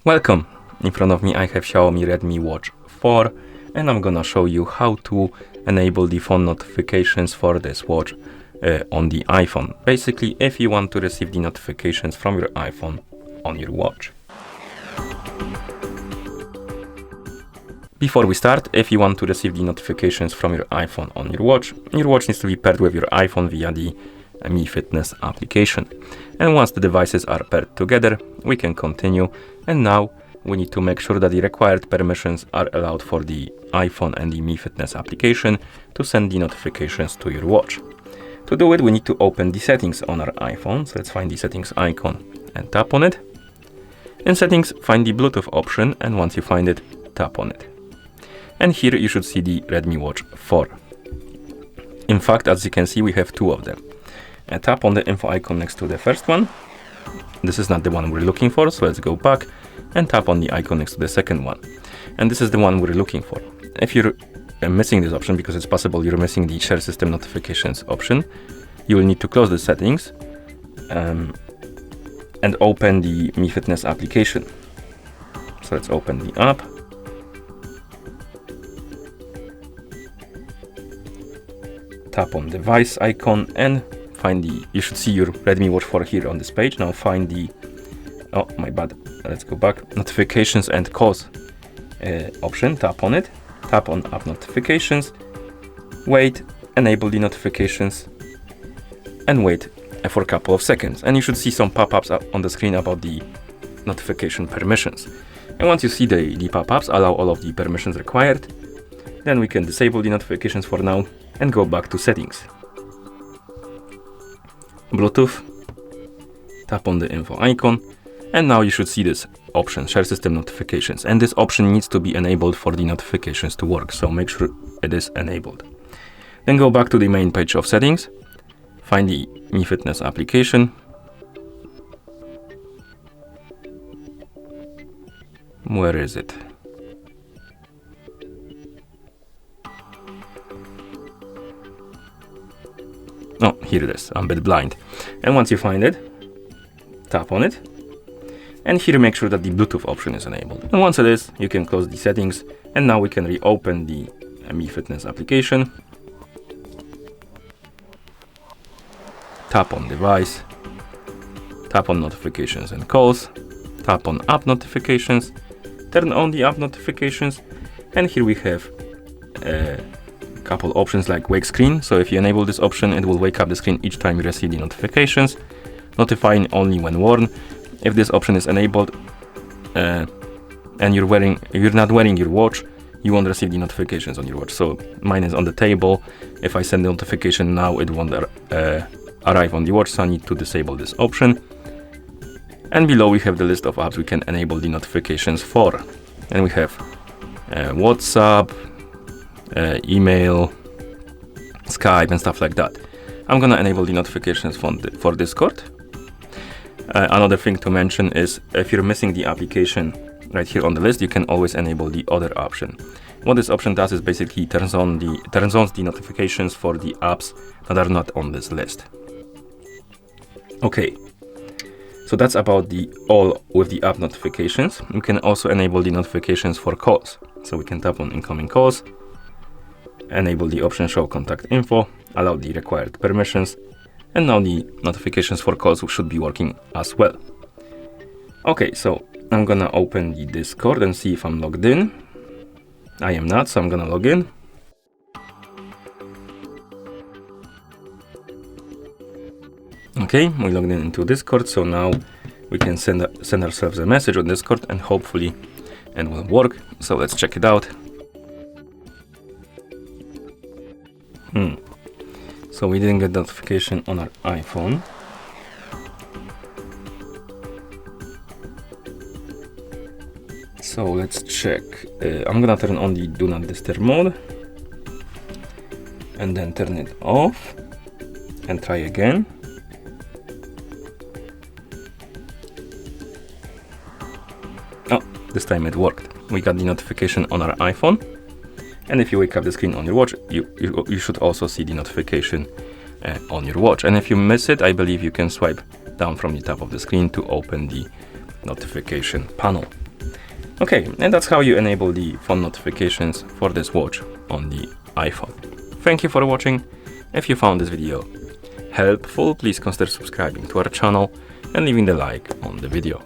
Welcome! In front of me I have Xiaomi Redmi Watch 4 and I'm gonna show you how to enable the phone notifications for this watch on the iPhone. Basically, if you want to receive the notifications from your iPhone on your watch. Before we start, if you want to receive the notifications from your iPhone on your watch needs to be paired with your iPhone via the Mi Fitness application. And once the devices are paired together, we can continue. And now we need to make sure that the required permissions are allowed for the iPhone and the Mi Fitness application to send the notifications to your watch. To do it, we need to open the settings on our iPhone. So let's find the settings icon and tap on it. In settings, find the Bluetooth option, and once you find it, tap on it. And here you should see the Redmi Watch 4. In fact, as you can see, we have two of them. And tap on the info icon next to the first one. This is not the one we're looking for, so let's go back and tap on the icon next to the second one. And this is the one we're looking for. If you're missing this option, because it's possible you're missing the share system notifications option, you will need to close the settings and open the Mi Fitness application. So let's open the app. Tap on device icon and find you should see your Redmi Watch 4 here on this page. Now find the, oh my bad, let's go back, notifications and calls option. Tap on it, tap on app notifications, wait, enable the notifications and wait for a couple of seconds. And you should see some pop-ups on the screen about the notification permissions. And once you see the pop-ups, allow all of the permissions required. Then we can disable the notifications for now and go back to settings. Bluetooth, tap on the info icon, and now you should see this option, share system notifications, and this option needs to be enabled for the notifications to work, so make sure it is enabled. Then go back to the main page of settings, find the Mi Fitness application, where is it? Oh, here it is. I'm a bit blind. And once you find it, tap on it. And here make sure that the Bluetooth option is enabled. And once it is, you can close the settings. And now we can reopen the Mi Fitness application. Tap on device. Tap on notifications and calls. Tap on app notifications. Turn on the app notifications. And here we have couple options like wake screen. So if you enable this option, it will wake up the screen each time you receive the notifications, notifying only when worn. If this option is enabled and you're not wearing your watch, you won't receive the notifications on your watch. So mine is on the table. If I send the notification now, it won't arrive on the watch, so I need to disable this option. And below we have the list of apps we can enable the notifications for. And we have WhatsApp, email, Skype and stuff like that. I'm gonna enable the notifications for Discord. Another thing to mention is if you're missing the application right here on the list, you can always enable the other option. What this option does is basically turns on the notifications for the apps that are not on this list. Okay, so that's about all with the app notifications. You can also enable the notifications for calls. So we can tap on incoming calls, enable the option show contact info, allow the required permissions, and now the notifications for calls should be working as well. Okay, so I'm gonna open the Discord and see if I'm logged in. I am not, so I'm gonna log in. Okay, we logged in into Discord, so now we can send ourselves a message on Discord and hopefully it will work. So let's check it out. So we didn't get notification on our iPhone. So let's check. I'm gonna turn on the do not disturb mode and then turn it off and try again. Oh, this time it worked. We got the notification on our iPhone. And if you wake up the screen on your watch, you should also see the notification on your watch. And if you miss it, I believe you can swipe down from the top of the screen to open the notification panel. Okay, and that's how you enable the phone notifications for this watch on the iPhone. Thank you for watching. If you found this video helpful, please consider subscribing to our channel and leaving the like on the video.